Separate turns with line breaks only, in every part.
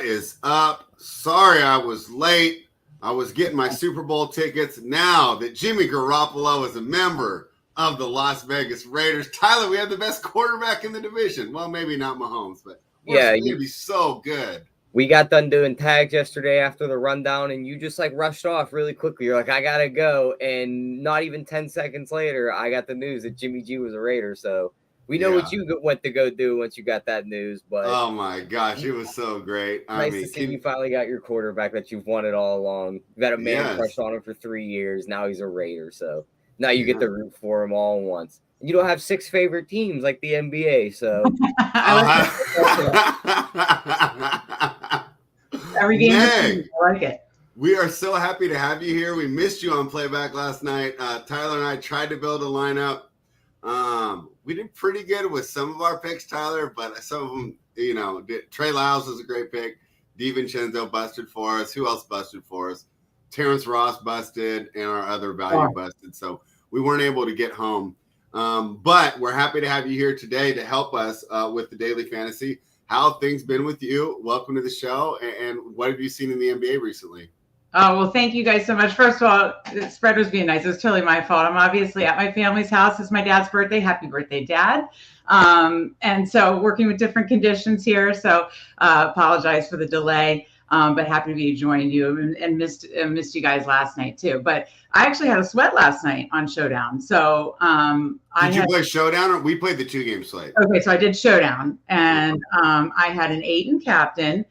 What is up? Sorry I was late. I was getting my Super Bowl tickets. Now that Jimmy Garoppolo is a member of the Las Vegas Raiders, Tyler, we have the best quarterback in the division. Well, maybe not Mahomes, but we're going to be so good.
We got done doing tags yesterday after the rundown, and you just like rushed off really quickly. You're like, I gotta go, and not even 10 seconds later, I got the news that Jimmy G was a Raider. So we know what you went to go do once you got that news. But
oh my gosh, it was so great.
Nice to see you finally got your quarterback that you've wanted all along. You got a man crush on him for 3 years. Now he's a Raider, so now you get to root for him all at once. You don't have 6 favorite teams like the NBA, so
every game. I like it.
We are so happy to have you here. We missed you on playback last night. Tyler and I tried to build a lineup. We did pretty good with some of our picks, Tyler, but some of them, Trey Lyles was a great pick. DiVincenzo busted for us. Who else busted for us? Terrence Ross busted, and our other value busted. So we weren't able to get home. But we're happy to have you here today to help us with the Daily Fantasy. How have things been with you? Welcome to the show. And what have you seen in the NBA recently?
Oh, well, thank you guys so much. First of all, the spread was being nice. It was totally my fault. I'm obviously at my family's house. It's my dad's birthday. Happy birthday, Dad. And so working with different conditions here. So apologize for the delay. But happy to be joining you and missed you guys last night too. But I actually had a sweat last night on Showdown. So
did you play Showdown, or we played the 2-game slate?
Okay, so I did Showdown, and I had an 8 in captain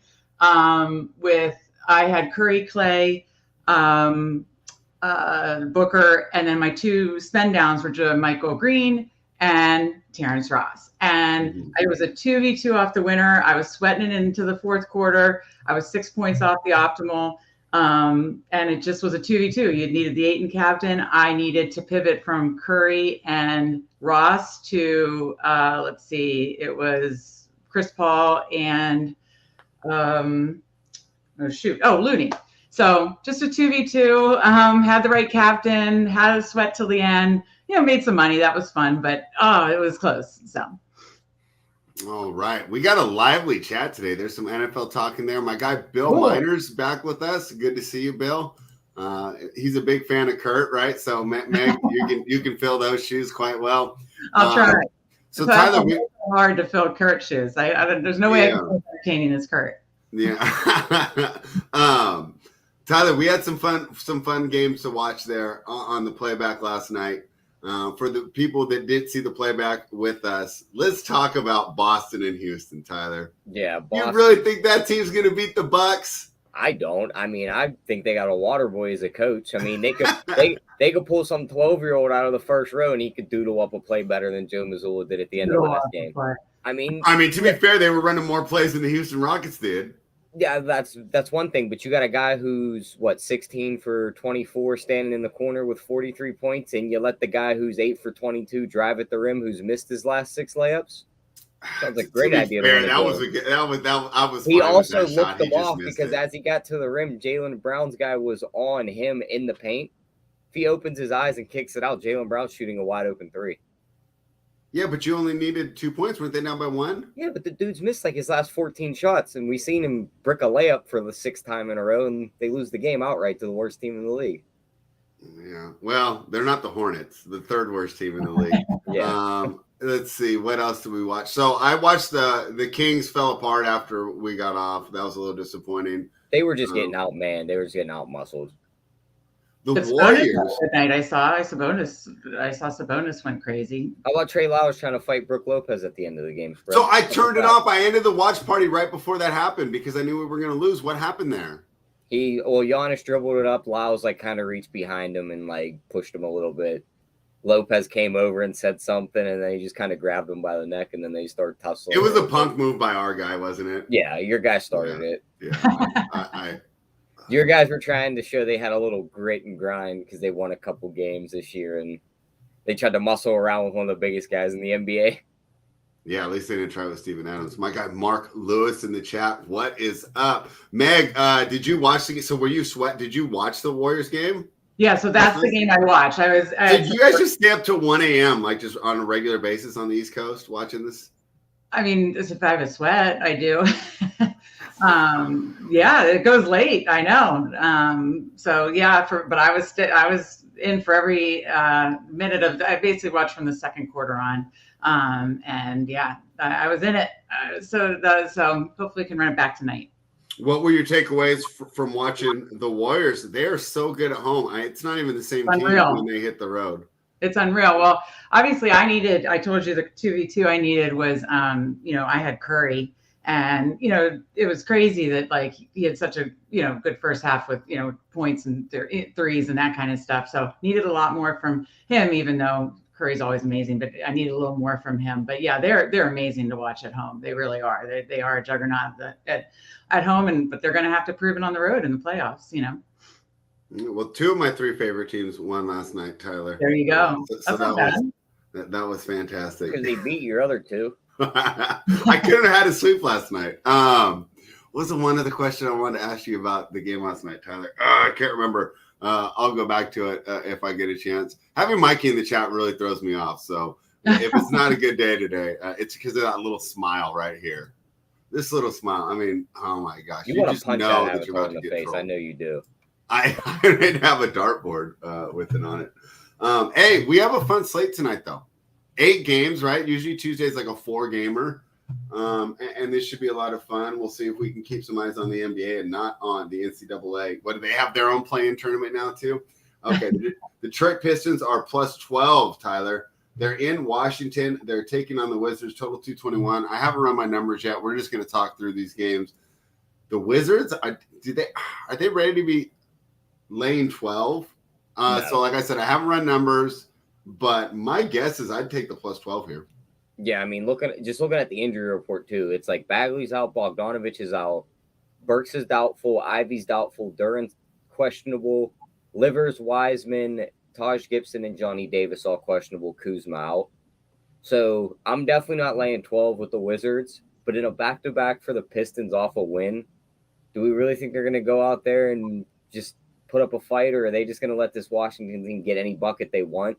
I had Curry, Clay, Booker, and then my 2 spend downs were Michael Green and Terrence Ross. And it was a 2v2 off the winner. I was sweating it into the fourth quarter. I was 6 points off the optimal. And it just was a 2v2. You needed the 8 in captain. I needed to pivot from Curry and Ross to, it was Chris Paul and, Looney. So just a 2v2, had the right captain, had a sweat till the end, made some money. That was fun, but it was close. So.
All right. We got a lively chat today. There's some NFL talk in there. My guy, Bill Miner's back with us. Good to see you, Bill. He's a big fan of Kurt, right? So Meg, you can fill those shoes quite well.
I'll try.
So Tyler,
it's hard to fill Kurt shoes. There's no way I can be entertaining as Kurt.
Yeah. Tyler, we had some fun games to watch there on the playback last night. For the people that did see the playback with us, let's talk about Boston and Houston, Tyler.
Yeah, Boston.
You really think that team's going to beat the Bucks?
I don't. I mean, I think they got a water boy as a coach. I mean, they could they could pull some 12-year-old out of the first row, and he could doodle up a play better than Joe Mazzulla did at the end of the last game. I mean, to be fair, they were running more plays than the Houston Rockets did. Yeah, that's one thing, but you got a guy who's 16 for 24 standing in the corner with 43 points, and you let the guy who's 8 for 22 drive at the rim who's missed his last 6 layups. Sounds like a great idea.
He
also looked him off because as he got to the rim, Jaylen Brown's guy was on him in the paint. If he opens his eyes and kicks it out, Jaylen Brown's shooting a wide open 3.
Yeah, but you only needed 2 points. Weren't they down by 1?
Yeah, but the dude's missed his last 14 shots, and we've seen him brick a layup for the 6th time in a row, and they lose the game outright to the worst team in the league.
Yeah, well, they're not the Hornets, the 3rd worst team in the league.
Yeah.
Let's see, what else did we watch? So I watched the Kings fell apart after we got off. That was a little disappointing.
They were just getting outmanned. They were just getting out-muscled.
The Warriors.
Good night. I saw Sabonis went crazy.
How about Trey Lyles trying to fight Brook Lopez at the end of the game?
So I turned it off. I ended the watch party right before that happened because I knew we were going to lose. What happened there?
Giannis dribbled it up. Lyles kind of reached behind him and pushed him a little bit. Lopez came over and said something, and then he just kind of grabbed him by the neck, and then they started tussling.
It was a punk move by our guy, wasn't it?
Yeah, your guy started it.
Yeah,
Your guys were trying to show they had a little grit and grind because they won a couple games this year, and they tried to muscle around with one of the biggest guys in the NBA.
Yeah, at least they didn't try with Steven Adams. My guy Mark Lewis in the chat. What is up? Meg, did you watch the game? So were you did you watch the Warriors game?
Yeah, so that's the game I watched.
Did you guys just stay up till 1 a.m., just on a regular basis on the East Coast watching this?
I mean, if I have a sweat, I do. Yeah, it goes late. I know. So yeah, but I was in for every minute of. I basically watched from the second quarter on, and yeah, I was in it. So hopefully, can run it back tonight.
What were your takeaways from watching the Warriors? They are so good at home. It's not even the same team when they hit the road.
It's unreal. Well, obviously, I told you the 2v2 I needed was, I had Curry. And, it was crazy that, like, he had such a, good first half with, points and threes and that kind of stuff. So needed a lot more from him, even though Curry's always amazing, but I needed a little more from him. But yeah, they're amazing to watch at home. They really are. They are a juggernaut at home, but they're going to have to prove it on the road in the playoffs,
Well, 2 of my 3 favorite teams won last night, Tyler.
There you go.
So that was fantastic.
Because they beat your other 2.
I couldn't have had a sleep last night. What was the one other question I wanted to ask you about the game last night, Tyler? I can't remember. I'll go back to it if I get a chance. Having Mikey in the chat really throws me off. So if it's not a good day today, it's because of that little smile right here. This little smile. I mean, oh my gosh.
You want to punch that you're about in the face. Trolled. I know you do.
I didn't have a dartboard with it on it. Hey, we have a fun slate tonight, though. 8 games, right? Usually Tuesday's like a 4-gamer. And this should be a lot of fun. We'll see if we can keep some eyes on the NBA and not on the NCAA. What do they have their own play-in tournament now, too? Okay, the Detroit Pistons are plus 12, Tyler. They're in Washington. They're taking on the Wizards, total 221. I haven't run my numbers yet. We're just going to talk through these games. The Wizards, are they ready to be laying 12? No. So like I said, I haven't run numbers, but my guess is I'd take the plus 12 here.
Yeah, I mean, looking at the injury report too, it's like Bagley's out, Bogdanovich is out, Burks is doubtful, Ivy's doubtful, Duran's questionable, Livers, Wiseman, Taj Gibson, and Johnny Davis all questionable, Kuzma out. So I'm definitely not laying 12 with the Wizards, but in a back-to-back for the Pistons off a win, do we really think they're going to go out there and just put up a fight, or are they just going to let this Washington team get any bucket they want?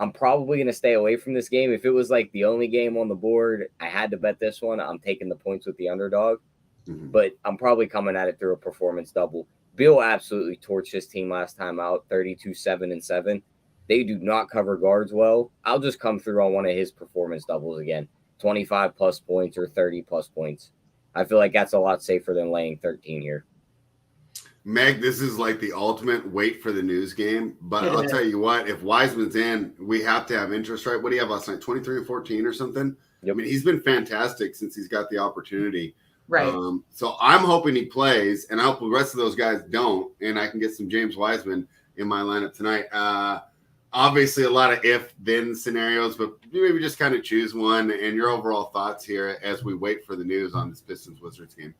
I'm probably going to stay away from this game. If it was like the only game on the board, I had to bet this one. I'm taking the points with the underdog, but I'm probably coming at it through a performance double. Bill absolutely torched his team last time out, 32-7-7. They do not cover guards well. I'll just come through on one of his performance doubles again, 25-plus points or 30-plus points. I feel like that's a lot safer than laying 13 here.
Meg, this is like the ultimate wait for the news game. But I'll tell you what, if Wiseman's in, we have to have interest, right? What do you have last night? 23-14 or something? Yep. I mean, he's been fantastic since he's got the opportunity.
Right.
So I'm hoping he plays, and I hope the rest of those guys don't, and I can get some James Wiseman in my lineup tonight. Obviously, a lot of if-then scenarios, but maybe just kind of choose one, and your overall thoughts here as we wait for the news on this Pistons-Wizards game.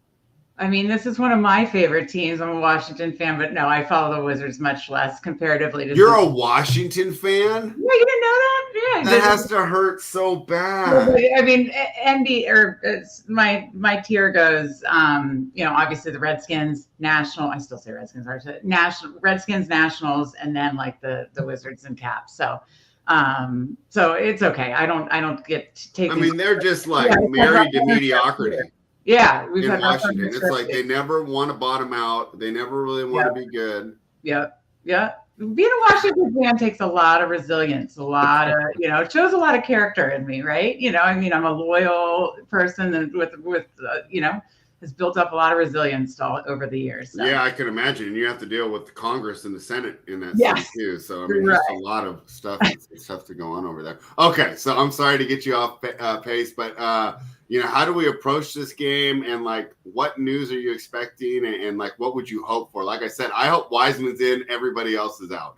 I mean, this is one of my favorite teams. I'm a Washington fan, but no, I follow the Wizards much less comparatively.
You're a Washington fan?
Yeah, you didn't know that? Yeah.
That has to hurt so bad.
I mean, my tier goes, obviously the Redskins, National. I still say Redskins, Redskins, Nationals, and then like the Wizards and Caps. So it's okay. I don't get taken.
I mean, they're just like married to mediocrity.
Yeah,
we've had Washington. It's like they never want to bottom out. They never really want to be good.
Yeah. Being a Washington fan takes a lot of resilience, a lot of, it shows a lot of character in me, right? I mean, I'm a loyal person and with has built up a lot of resilience over the years. So.
Yeah, I can imagine. And you have to deal with the Congress and the Senate in that city too. So, I mean, there's a lot of stuff to go on over there. Okay, so I'm sorry to get you off pace, but how do we approach this game, and like what news are you expecting, and like what would you hope for? Like I said, I hope Wiseman's in, everybody else is out.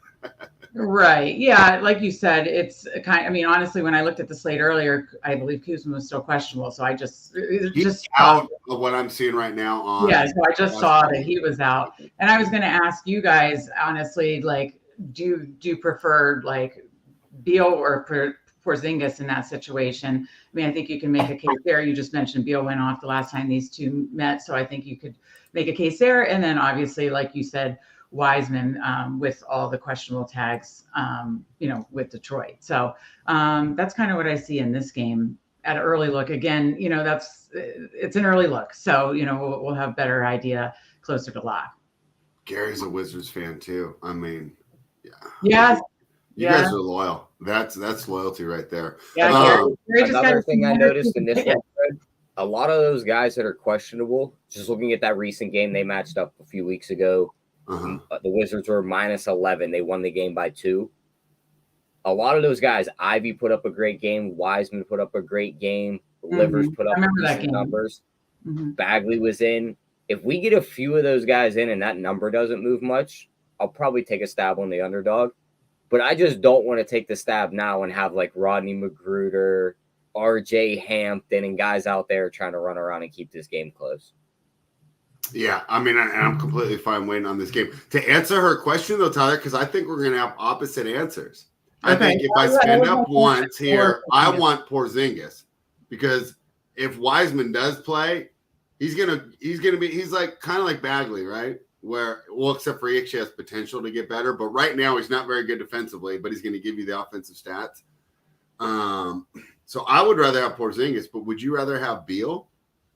Right. Yeah. Like you said, it's honestly, when I looked at the slate earlier, I believe Kuzma was still questionable. So I just
out of what I'm seeing right now on.
Yeah. So I just saw that he was out, and I was going to ask you guys, honestly, like, do you prefer like Beal or Porzingis in that situation? I mean, I think you can make a case there. You just mentioned Beal went off the last time these two met. So I think you could make a case there. And then obviously, like you said, Wiseman with all the questionable tags, with Detroit. So that's kind of what I see in this game. at an early look. Again, it's an early look. So, we'll have better idea closer to lock.
Gary's a Wizards fan too. I mean, yeah.
Yes.
You guys are loyal. That's loyalty right there.
Yeah.
Another thing I noticed in this one, a lot of those guys that are questionable, just looking at that recent game they matched up a few weeks ago, the Wizards were -11. They won the game by 2. A lot of those guys, Ivy put up a great game. Wiseman put up a great game. Livers put up decent numbers. Bagley was in. If we get a few of those guys in and that number doesn't move much, I'll probably take a stab on the underdog. But I just don't want to take the stab now and have like Rodney Magruder, RJ Hampton, and guys out there trying to run around and keep this game close.
Yeah, I mean, I'm completely fine waiting on this game. To answer her question, though, Tyler, because I think we're going to have opposite answers. I think if I spend up once here, I want Porzingis, because if Wiseman does play, he's like kind of like Bagley, right? Except for he actually has potential to get better, but right now he's not very good defensively, but he's going to give you the offensive stats. So I would rather have Porzingis, but would you rather have Beal?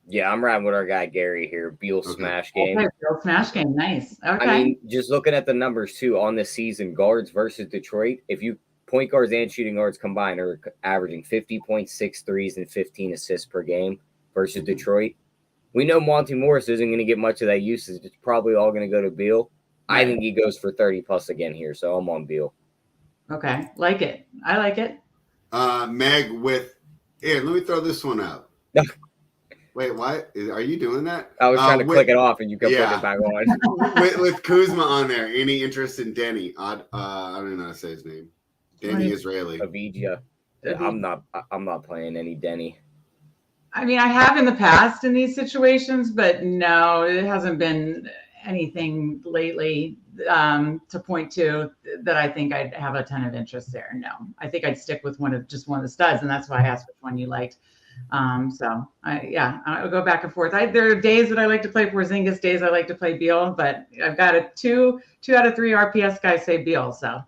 Yeah, I'm riding with our guy Gary here. Beal smash game.
Okay, Beal smash game, nice. Okay.
I mean, just looking at the numbers too on the season, guards versus Detroit. If you point guards and shooting guards combined are averaging 50.6 threes and 15 assists per game versus Detroit. We know Monty Morris isn't going to get much of that usage. It's probably all going to go to Beal. Right. I think he goes for 30 plus again here, so I'm on Beal.
Okay, like it. I like it.
Meg let me throw this one out. Wait, what? Are you doing that?
I was trying to click it off and you kept putting it back on.
with Kuzma on there, any interest in Denny? I don't even know how to say his name. Denny Israeli.
Avdija. I'm not playing any Denny.
I mean, I have in the past in these situations, but no, it hasn't been anything lately to point to that I think I'd have a ton of interest there. No, I think I'd stick with one of the studs, and that's why I asked which one you liked. So I'll go back and forth. There are days that I like to play Porzingis, days I like to play Beal, but I've got a two out of 3 RPS guys say Beal. So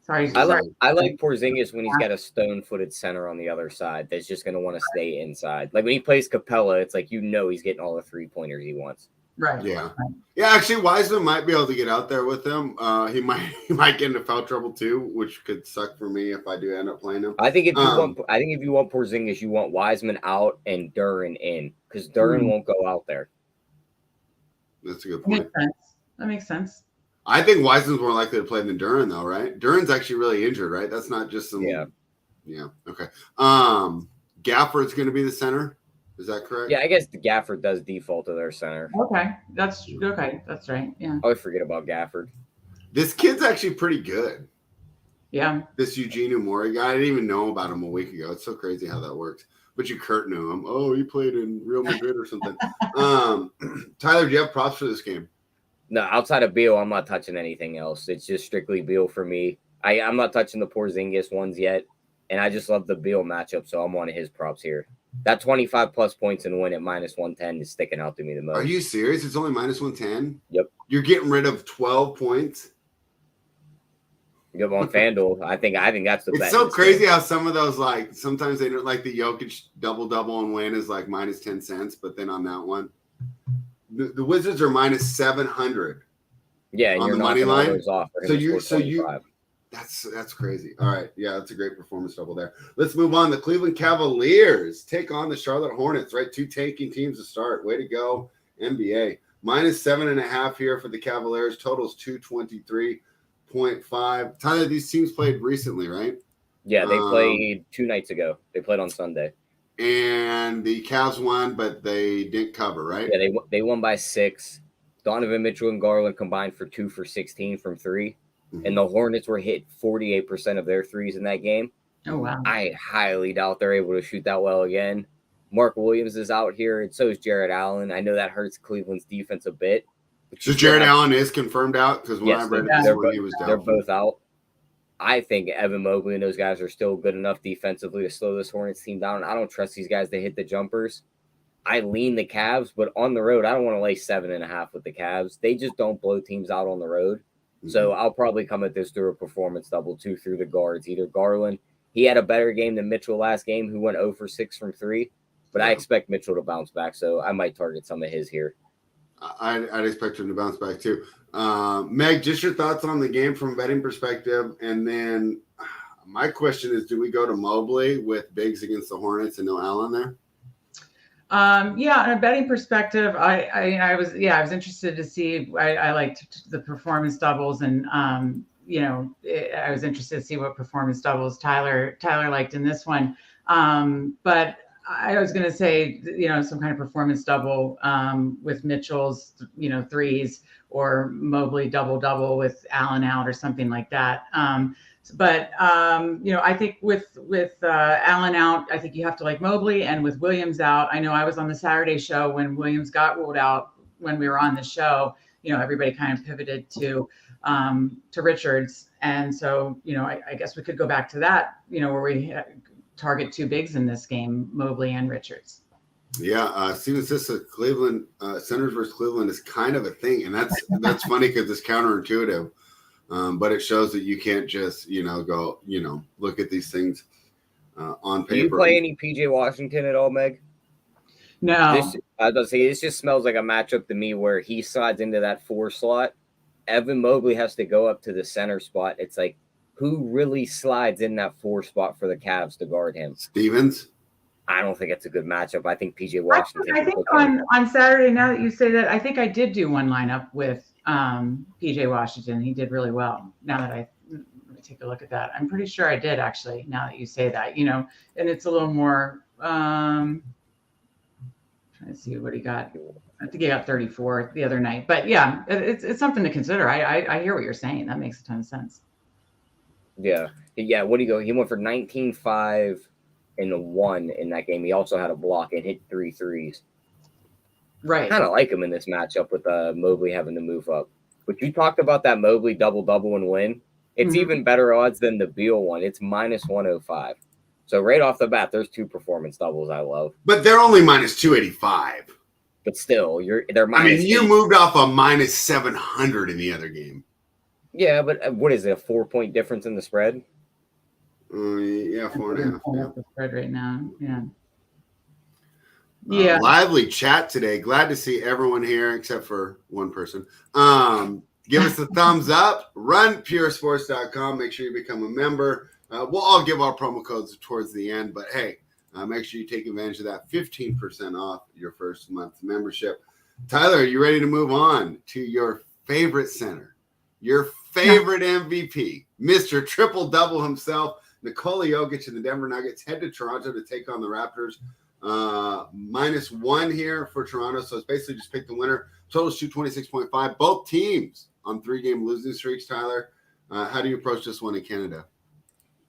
sorry.
I like Porzingis when he's got a stone-footed center on the other side that's just going to want to stay inside. Like when he plays Capella, it's like he's getting all the 3-pointers he wants.
Right.
Yeah. Yeah. Actually, Wiseman might be able to get out there with him. He might get into foul trouble too, which could suck for me if I do end up playing him.
I think if you want Porzingis, you want Wiseman out and Duren in, because Duren won't go out there.
That's a good point.
That makes sense.
I think Wiseman's more likely to play than Duren, though, right? Duren's actually really injured, right? That's not just some. Yeah. Okay. Gafford's going to be the center. Is that correct?
Yeah, I guess the Gafford does default to their center.
Okay, that's right. Yeah.
I always forget about Gafford.
This kid's actually pretty good.
Yeah.
This Eugene Umori guy, I didn't even know about him a week ago. It's so crazy how that works. But Kurt knew him. Oh, he played in Real Madrid or something. Tyler, do you have props for this game?
No, outside of Beal, I'm not touching anything else. It's just strictly Beal for me. I'm not touching the Porzingis ones yet, and I just love the Beal matchup, so I'm on his props here. That 25-plus points and win at -110 is sticking out to me the most.
Are you serious? It's only -110?
Yep.
You're getting rid of 12 points?
Yep, on FanDuel. I think that's the best.
It's so crazy how some of those, like, sometimes they don't, like the Jokic double and win is like -10 cents, but then on that one, the Wizards are -700.
Yeah, and
on
you're
the money line.
Off
That's crazy. All right, yeah, that's a great performance double there. Let's move on. The Cleveland Cavaliers take on the Charlotte Hornets. Right, 2 tanking teams to start. Way to go, NBA. -7.5 here for the Cavaliers. Totals 223.5. Tyler, these teams played recently, right?
Yeah, they played 2 nights ago. They played on Sunday.
And the Cavs won, but they didn't cover, right?
Yeah, they won by 6. Donovan Mitchell and Garland combined for 2 for 16 from 3. And the Hornets were hit 48% of their threes in that game.
Oh, wow.
I highly doubt they're able to shoot that well again. Mark Williams is out here, and so is Jared Allen. I know that hurts Cleveland's defense a bit.
So Jared Allen is confirmed out? Because when I read it before, he was down.
They're both out. I think Evan Mobley and those guys are still good enough defensively to slow this Hornets team down. I don't trust these guys to hit the jumpers. I lean the Cavs, but on the road, I don't want to lay 7.5 with the Cavs. They just don't blow teams out on the road. So I'll probably come at this through a performance double, 2 through the guards, either Garland He had a better game than Mitchell last game, who went 0 for 6 from 3. But I expect Mitchell to bounce back, so I might target some of his here.
I'd expect him to bounce back too. Meg, just your thoughts on the game from a betting perspective, and then my question is: do we go to Mobley with bigs against the Hornets and no Allen there?
Yeah, on a betting perspective, I was interested to see. I liked the performance doubles, and I was interested to see what performance doubles Tyler liked in this one. But I was going to say, some kind of performance double with Mitchell's, threes, or Mobley double with Allen out or something like that. But I think with Allen out, I think you have to like Mobley, and with Williams out, I know I was on the Saturday show when Williams got ruled out when we were on the show. Everybody kind of pivoted to Richards, and so I guess we could go back to that. Where we target two bigs in this game, Mobley and Richards.
Yeah, Steven says Cleveland centers versus Cleveland is kind of a thing, and that's funny because it's counterintuitive. But it shows that you can't just, go, look at these things on paper.
Do you play any PJ Washington at all, Meg?
No.
I was about to say, this just smells like a matchup to me where he slides into that 4 slot. Evan Mobley has to go up to the center spot. It's like, who really slides in that 4 spot for the Cavs to guard him?
Stevens?
I don't think it's a good matchup. I think PJ Washington.
I think on Saturday, now that you say that, I think I did do one lineup with PJ Washington. He did really well. Now that let me take a look at that. I'm pretty sure I did, actually, now that you say that, and it's a little more, trying to see what he got. I think he got 34 the other night, but yeah, it's something to consider. I hear what you're saying. That makes a ton of sense.
Yeah. What do you go? He went for 19, 5 and 1 in that game. He also had a block and hit 3 threes.
Right.
I kind of like him in this matchup with Mobley having to move up. But you talked about that Mobley double and win. It's even better odds than the Beal one. It's minus 105. So right off the bat, there's 2 performance doubles I love.
But they're only minus 285.
But still, they're minus.
You moved off a minus 700 in the other game.
Yeah, but what is it? A 4-point difference in the spread?
Yeah, 4.5. Yeah.
The spread right now. Yeah.
Lively chat today. Glad to see everyone here except for one person. Give us a thumbs up. Run puresports.com. Make sure you become a member. We'll all give our promo codes towards the end, but hey, make sure you take advantage of that 15% off your first month membership. Tyler, are you ready to move on to your favorite center, your favorite MVP, Mr. Triple Double himself, Nikola Jokic and the Denver Nuggets head to Toronto to take on the Raptors. -1 here for Toronto, so it's basically just pick the winner. Total shoot 26.5. Both teams on 3-game losing streaks. Tyler, how do you approach this one in Canada?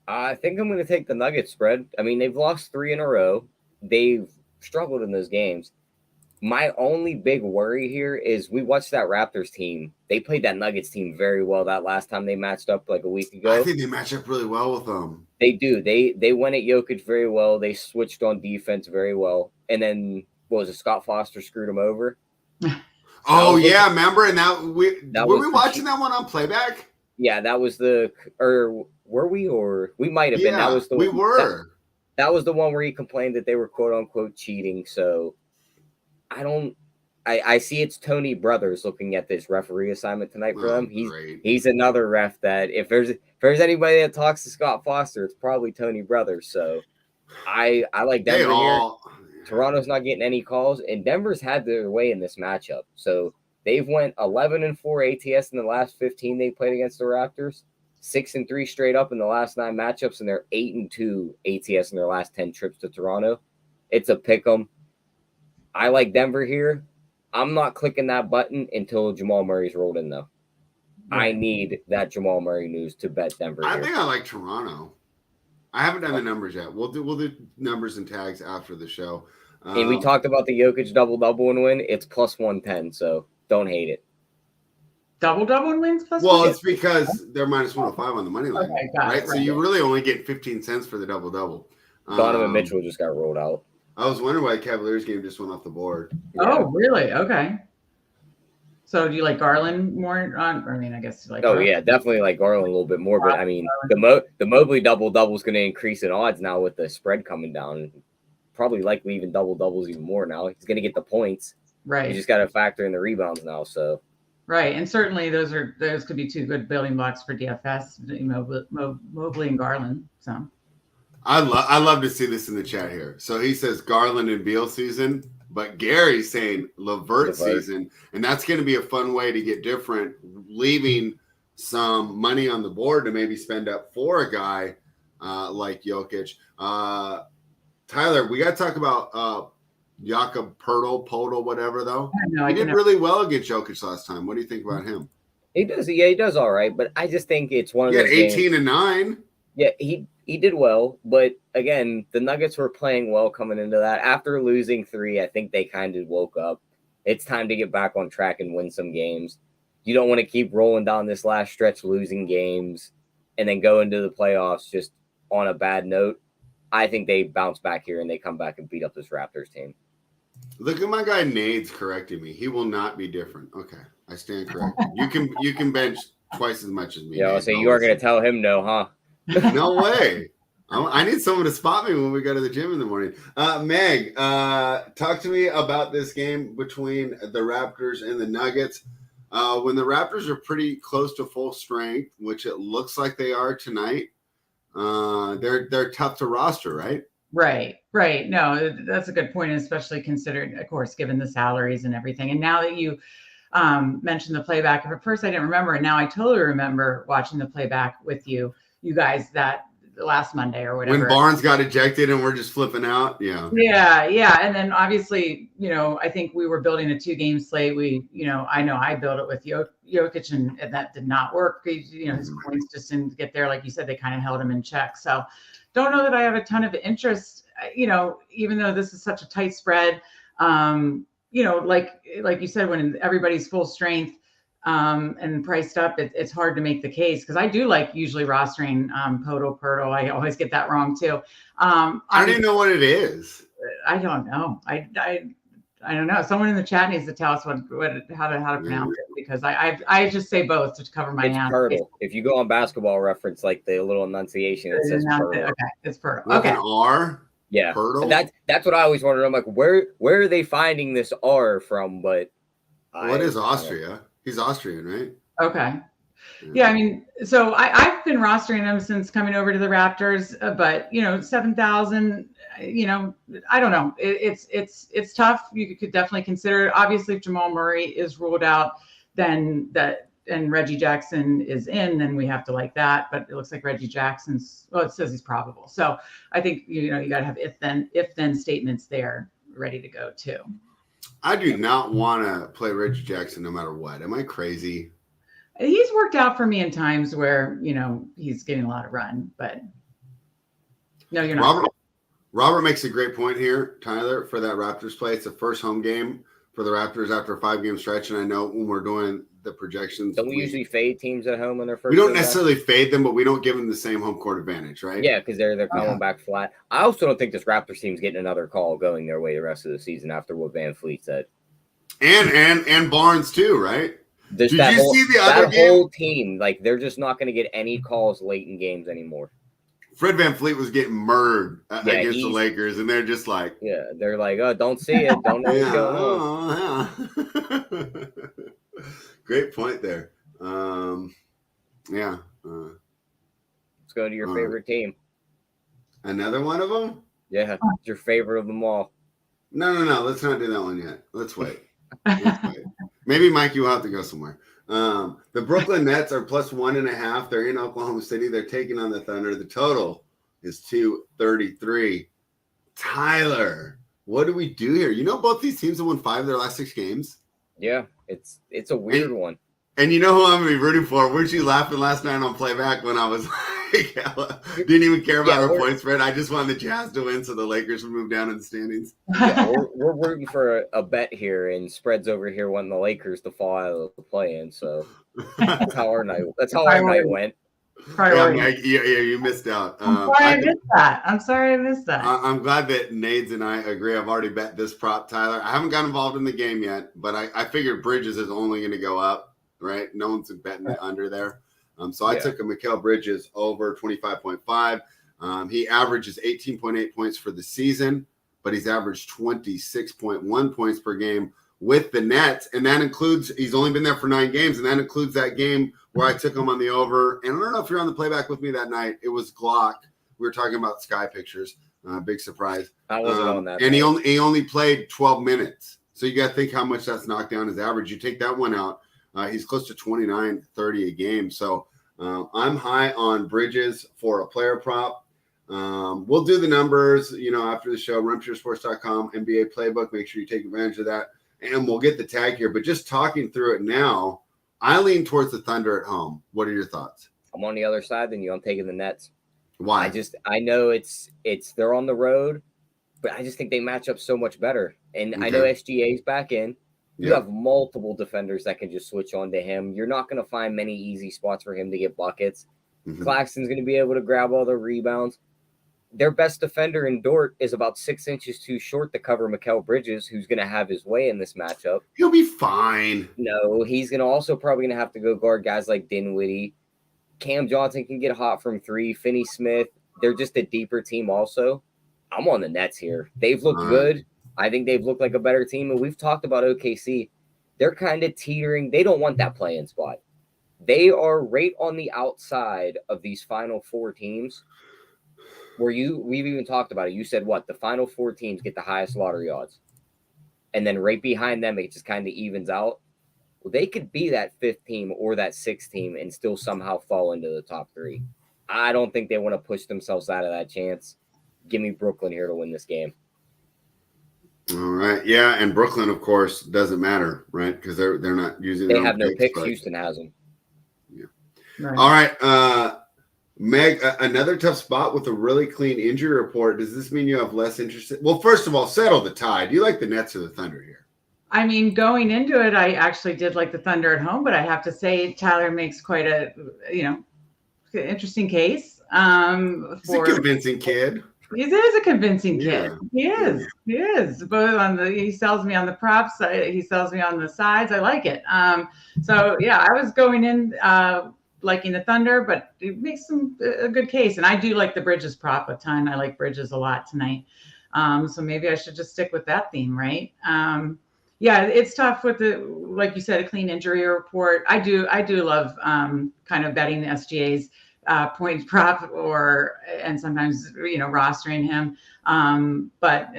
I think I'm going to take the Nuggets spread. I mean, they've lost 3 in a row. They've struggled in those games. My only big worry here is we watched that Raptors team. They played that Nuggets team very well that last time they matched up like a week ago.
I think they match up really well with them.
They do. They went at Jokic very well. They switched on defense very well. And then, what was it, Scott Foster screwed them over?
Oh, yeah, remember? And were we watching that one on playback?
Yeah, that was were we? Or we might have been. That was
we were.
That was the one where he complained that they were quote-unquote cheating, so I see it's Tony Brothers looking at this referee assignment tonight for them. He's another ref that if there's anybody that talks to Scott Foster, it's probably Tony Brothers. So I like Denver here. Toronto's not getting any calls, and Denver's had their way in this matchup. So they've went 11-4 ATS in the last 15 they played against the Raptors, 6-3 straight up in the last 9 matchups, and they're 8-2 ATS in their last 10 trips to Toronto. It's a pick 'em. I like Denver here. I'm not clicking that button until Jamal Murray's rolled in, though. I need that Jamal Murray news to bet Denver here.
I think I like Toronto. I haven't done the numbers yet. We'll do numbers and tags after the show.
And we talked about the Jokic double and win. It's plus 110, so don't hate it.
Double and wins plus.
Well, it's because they're minus 105 on the money line, right? So you really only get 15 cents for the double.
Donovan Mitchell just got rolled out.
I was wondering why the Cavaliers game just went off the board.
Oh, really? Okay. So do you like Garland more? I guess you like.
Oh
Garland?
Yeah, definitely like Garland a little bit more. But I mean, the Mobley double is going to increase in odds now with the spread coming down. Probably likely even doubles even more now. He's going to get the points.
Right.
You just got to factor in the rebounds now. So.
Right, and certainly those could be two good building blocks for DFS. Mobley and Garland. So.
I love to see this in the chat here. So he says Garland and Beal season. But Gary's saying LeVert season, and that's going to be a fun way to get different, leaving some money on the board to maybe spend up for a guy like Jokic. Tyler, we got to talk about Jakob Poeltl, whatever, though. He did really well against Jokic last time. What do you think about him?
He does all right, but I just think it's one of those games.
18 and 9.
Yeah, he did well, but again, the Nuggets were playing well coming into that. After losing 3, I think they kind of woke up. It's time to get back on track and win some games. You don't want to keep rolling down this last stretch losing games and then go into the playoffs just on a bad note. I think they bounce back here and they come back and beat up this Raptors team.
Look at my guy Nades correcting me. He will not be different. Okay, I stand corrected. You can bench twice as much as me.
Yeah, I'll say you are going to tell him no, huh?
No way. I need someone to spot me when we go to the gym in the morning. Meg, talk to me about this game between the Raptors and the Nuggets. When the Raptors are pretty close to full strength, which it looks like they are tonight, they're tough to roster, right?
Right. No, that's a good point, especially considering, of course, given the salaries and everything. And now that you mentioned the playback, at first I didn't remember, and now I totally remember watching the playback with you guys that last Monday or whatever.
When Barnes got ejected and we're just flipping out. Yeah.
And then obviously, I think we were building a 2-game slate. I know I built it with Jokic and that did not work. His points just didn't get there. Like you said, they kind of held him in check. So don't know that I have a ton of interest, even though this is such a tight spread, like you said, when everybody's full strength, and priced up, it's hard to make the case because I do like usually rostering Poeltl. I always get that wrong too.
I don't even know what it is.
I don't know. I don't know. Someone in the chat needs to tell us how to pronounce it because I just say both to cover my ass.
Poeltl. If you go on Basketball Reference, like the little enunciation, it says Poeltl.
Okay, it's Poeltl.
With an R.
Yeah,
Poeltl?
That's what I always wondered. I'm like, where are they finding this R from? But
what is Austria? He's Austrian, right?
Okay. Yeah, I mean, so I've been rostering him since coming over to the Raptors, but 7,000. I don't know. It's tough. You could definitely consider it. Obviously, if Jamal Murray is ruled out, then and Reggie Jackson is in, then we have to like that. But it looks like Reggie Jackson's. Well, it says he's probable. So I think you got to have if then statements there ready to go too.
I do not want to play Reggie Jackson no matter what. Am I crazy?
He's worked out for me in times where, he's getting a lot of run, but no, you're not.
Robert makes a great point here, Tyler, for that Raptors play. It's the first home game for the Raptors after a 5-game stretch. And I know when we're doing the projections.
Don't we usually fade teams at home on their first?
We don't necessarily fade them, but we don't give them the same home court advantage, right?
Yeah, because they're coming back flat. I also don't think this Raptors team's getting another call going their way the rest of the season after what Van Fleet said.
And Barnes too, right?
Did you see the other game? That whole team, like they're just not going to get any calls late in games anymore.
Fred Van Fleet was getting murdered against the Lakers, and they're just like,
they're like, oh, don't see it, don't know what's going
on. Great point there. Let's
go to your favorite team.
Another one of them?
Yeah, it's your favorite of them all.
No. Let's not do that one yet. Let's wait. Maybe Mikey will have to go somewhere. The Brooklyn Nets are +1.5. They're in Oklahoma City. They're taking on the Thunder. The total is 233. Tyler, what do we do here? Both these teams have won 5 of their last 6 games.
Yeah, it's a weird one.
And you know who I'm going to be rooting for? Weren't you laughing last night on playback when I was like, didn't even care about our point spread? I just wanted the Jazz to win so the Lakers would move down in the standings.
Yeah, we're rooting for a bet here, and spreads over here wanting the Lakers to fall out of the play-in. So that's how our night went.
priority.
Meg, you missed out.
I'm sorry I missed that.
I'm glad that Nades and I agree. I've already bet this prop, Tyler. I haven't got involved in the game yet, but I figured Bridges is only going to go up, right? No one's betting it under there. So I took a Mikal Bridges over 25.5. He averages 18.8 points for the season, but he's averaged 26.1 points per game with the Nets, and that includes, he's only been there for 9 games, and that includes that game where I took him on the over. And I don't know if you're on the playback with me that night. It was Glock. We were talking about Sky Pictures. Big surprise.
I wasn't on that.
And he only played 12 minutes. So you got to think how much that's knocked down his average. You take that one out, he's close to 29, 30 a game. So I'm high on Bridges for a player prop. We'll do the numbers, after the show. RunPureSports.com, NBA Playbook. Make sure you take advantage of that. And we'll get the tag here. But just talking through it now, I lean towards the Thunder at home. What are your thoughts?
I'm on the other side than you. I'm taking the Nets.
Why?
I know it's they're on the road, but I just think they match up so much better. And I know SGA's back in. You have multiple defenders that can just switch on to him. You're not going to find many easy spots for him to get buckets. Claxton's going to be able to grab all the rebounds. Their best defender in Dort is about 6 inches too short to cover Mikal Bridges, who's going to have his way in this matchup.
He'll be fine.
No, he's going to also probably going to have to go guard guys like Dinwiddie. Cam Johnson can get hot from 3. Finney-Smith, they're just a deeper team also. I'm on the Nets here. They've looked good. I think they've looked like a better team, and we've talked about OKC. They're kind of teetering. They don't want that play-in spot. They are right on the outside of these final 4 teams. We've even talked about it. You said what? The final 4 teams get the highest lottery odds. And then right behind them, it just kind of evens out. Well, they could be that 5th team or that 6th team and still somehow fall into the top 3. I don't think they want to push themselves out of that chance. Give me Brooklyn here to win this game.
All right. Yeah, and Brooklyn, of course, doesn't matter, right? Because they're not using
They have no picks. Houston has them.
Yeah. Right. All right. Meg, another tough spot with a really clean injury report. Does this mean you have less interest? Well, first of all, settle the tie. Do you like the Nets or the Thunder here?
I mean, going into it, I actually did like the Thunder at home, but I have to say Tyler makes quite a, interesting case.
He's a convincing kid.
He is a convincing kid. Yeah. He is. Both he sells me on the props. He sells me on the sides. I like it. I was going in liking the Thunder, but it makes a good case. And I do like the Bridges prop a ton. I like Bridges a lot tonight. So maybe I should just stick with that theme, right? It's tough with like you said, a clean injury report. I do love kind of betting the SGA's points prop and sometimes, rostering him. But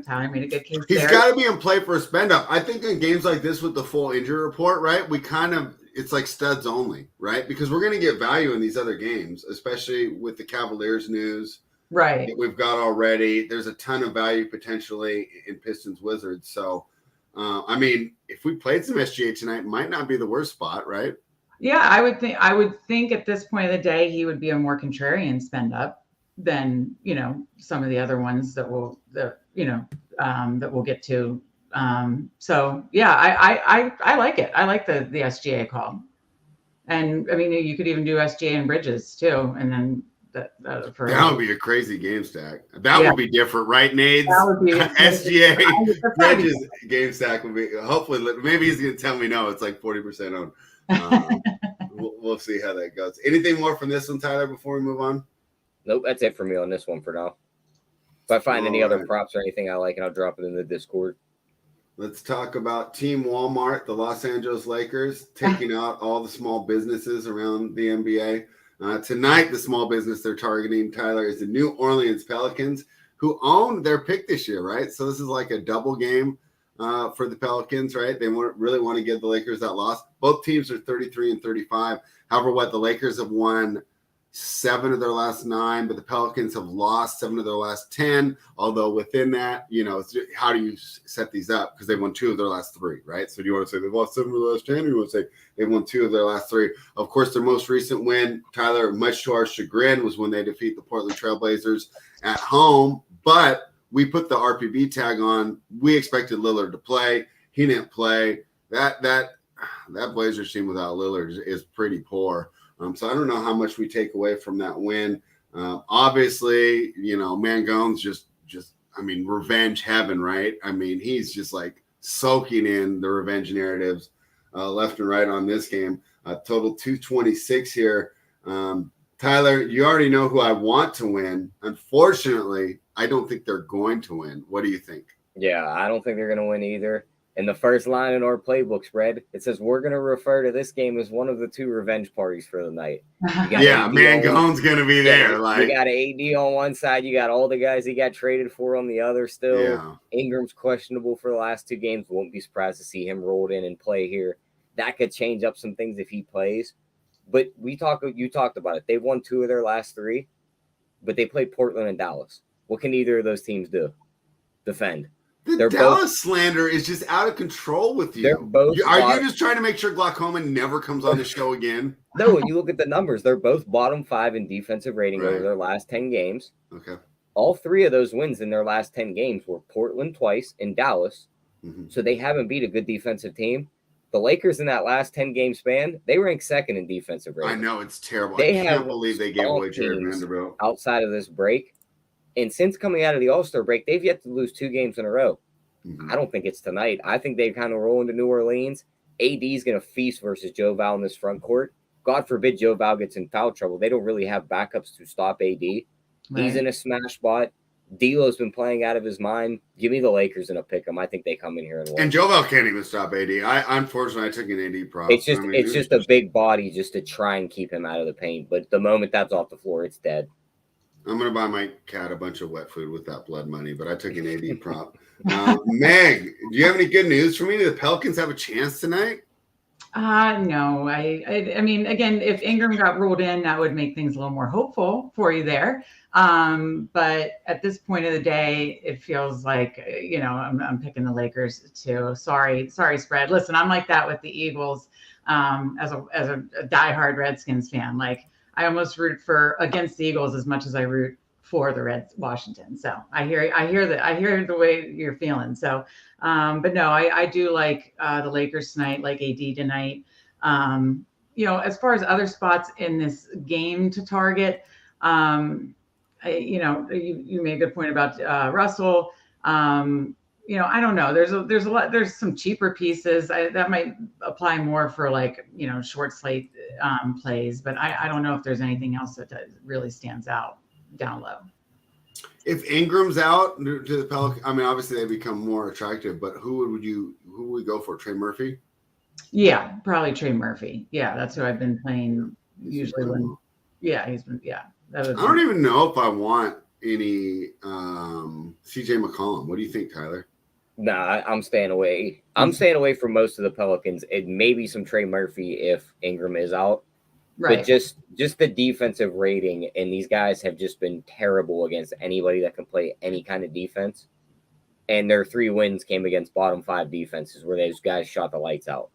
Tyler made a good case.
He's got to be in play for a spend up. I think in games like this with the full injury report, right? It's like studs only, right? Because we're going to get value in these other games, especially with the Cavaliers news.
Right.
That we've got already. There's a ton of value potentially in Pistons Wizards. So, if we played some SGA tonight, might not be the worst spot, right?
Yeah, I would think at this point of the day, he would be a more contrarian spend up than, some of the other ones that we'll get to. I like it. I like the SGA call. And you could even do SGA and Bridges too. And then that
would be a crazy game stack. That would be different, right, Nades? That would be SGA Bridges game stack would be. Hopefully, maybe he's going to tell me no. It's like 40% on. We'll see how that goes. Anything more from this one, Tyler? Before we move on.
Nope, that's it for me on this one for now. If I find any other props or anything I like, and I'll drop it in the Discord.
Let's talk about Team Walmart, the Los Angeles Lakers, taking out all the small businesses around the NBA. Tonight, the small business they're targeting, Tyler, is the New Orleans Pelicans, who owned their pick this year, right? So this is like a double game for the Pelicans, right? They really want to give the Lakers that loss. Both teams are 33 and 35. However, the Lakers have won 7 of their last 9, but the Pelicans have lost 7 of their last 10. Although within that, how do you set these up? Because they won 2 of their last 3, right? So do you want to say they've lost 7 of their last 10, or you want to say they won 2 of their last 3? Of course, their most recent win, Tyler, much to our chagrin, was when they defeat the Portland Trailblazers at home. But we put the RPB tag on. We expected Lillard to play. He didn't play. That Blazers team without Lillard is pretty poor. So I don't know how much we take away from that win. Obviously, Mangone's just revenge heaven, right? I mean, he's just like soaking in the revenge narratives left and right on this game. Total 226 here. Tyler, you already know who I want to win. Unfortunately, I don't think they're going to win. What do you think?
Yeah, I don't think they're going to win either. In the first line in our playbook spread, it says we're going to refer to this game as one of the 2 revenge parties for the night.
Yeah, Mangone's going to be there.
You got AD on one side. You got all the guys he got traded for on the other still.
Yeah.
Ingram's questionable for the last 2 games. Won't be surprised to see him rolled in and play here. That could change up some things if he plays. But you talked about it. They won 2 of their last 3, but they played Portland and Dallas. What can either of those teams do? Defend.
The Dallas slander is just out of control with you. Are you just trying to make sure glaucoma never comes on the show again?
No, when you look at the numbers, they're both bottom 5 in defensive rating over their last 10 games.
Okay.
All 3 of those wins in their last 10 games were Portland twice and Dallas. Mm-hmm. So they haven't beat a good defensive team. The Lakers in that last 10-game span, they ranked 2nd in defensive rating.
I know, it's terrible. I can't believe they gave away Jared Vanderbilt.
Outside of this break. And since coming out of the All-Star break, they've yet to lose 2 games in a row. Mm-hmm. I don't think it's tonight. I think they kind of roll into New Orleans. AD is going to feast versus Joe Val in this front court. God forbid Joe Val gets in foul trouble. They don't really have backups to stop AD. Right. He's in a smash spot. D'Lo's been playing out of his mind. Give me the Lakers in a pick 'em. I think they come in here and win.
And Joe Val can't even stop AD. Unfortunately, I took an AD prop.
It's just a big body just to try and keep him out of the paint. But the moment that's off the floor, it's dead.
I'm going to buy my cat a bunch of wet food with that blood money, but I took an AD prop. Meg, do you have any good news for me? Do the Pelicans have a chance tonight?
No. I mean, again, if Ingram got ruled in, that would make things a little more hopeful for you there. But at this point of the day, it feels like, I'm picking the Lakers too. Sorry, spread. Listen, I'm like that with the Eagles as a diehard Redskins fan. Like, I almost root against the Eagles as much as I root for the Washington. So I hear the way you're feeling. So, but no, I do like the Lakers tonight, like AD tonight. As far as other spots in this game to target, you made a good point about Russell. I don't know. There's some cheaper pieces that might apply more for short slate plays, but I don't know if there's anything else that really stands out down low.
If Ingram's out to the Pelicans, I mean, obviously they become more attractive, but who would we go for? Trey Murphy?
Yeah, probably Trey Murphy. Yeah, that's who I've been playing usually when. Yeah, he's been. Yeah,
I don't even know if I want any CJ McCollum. What do you think, Tyler?
Nah, I'm staying away. I'm staying away from most of the Pelicans. It may be some Trey Murphy if Ingram is out. Right. But just the defensive rating, and these guys have just been terrible against anybody that can play any kind of defense. And their 3 wins came against bottom 5 defenses where those guys shot the lights out.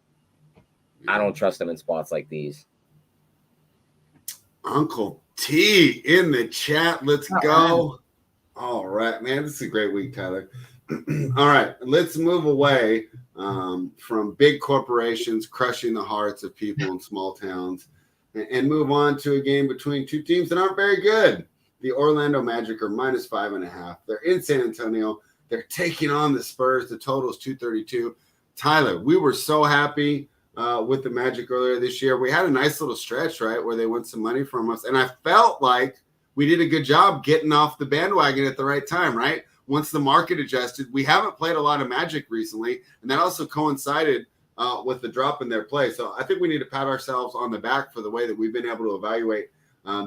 Yeah. I don't trust them in spots like these.
Uncle T in the chat. Let's go. All right, man. This is a great week, Tyler. All right, let's move away from big corporations crushing the hearts of people in small towns and move on to a game between 2 teams that aren't very good. The Orlando Magic are -5.5. They're in San Antonio. They're taking on the Spurs. The total is 232. Tyler, we were so happy with the Magic earlier this year. We had a nice little stretch, right, where they won some money from us. And I felt like we did a good job getting off the bandwagon at the right time, right? Once the market adjusted, we haven't played a lot of Magic recently, and that also coincided with the drop in their play. So I think we need to pat ourselves on the back for the way that we've been able to evaluate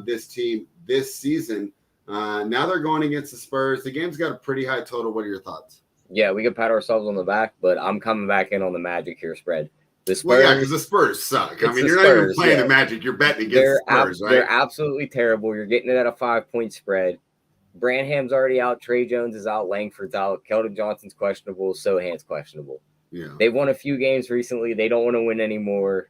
this team this season. Now they're going against the Spurs. The game's got a pretty high total. What are your thoughts?
Yeah, we can pat ourselves on the back, but I'm coming back in on the Magic here spread. The Spurs,
well, yeah, because the Spurs suck. I mean, you're not even playing the Magic. You're betting against the Spurs, right?
They're absolutely terrible. You're getting it at a 5-point spread. Branham's already out. Trey Jones is out. Langford's out. Keldon Johnson's questionable. Sohan's questionable.
Yeah.
They've won a few games recently. They don't want to win anymore.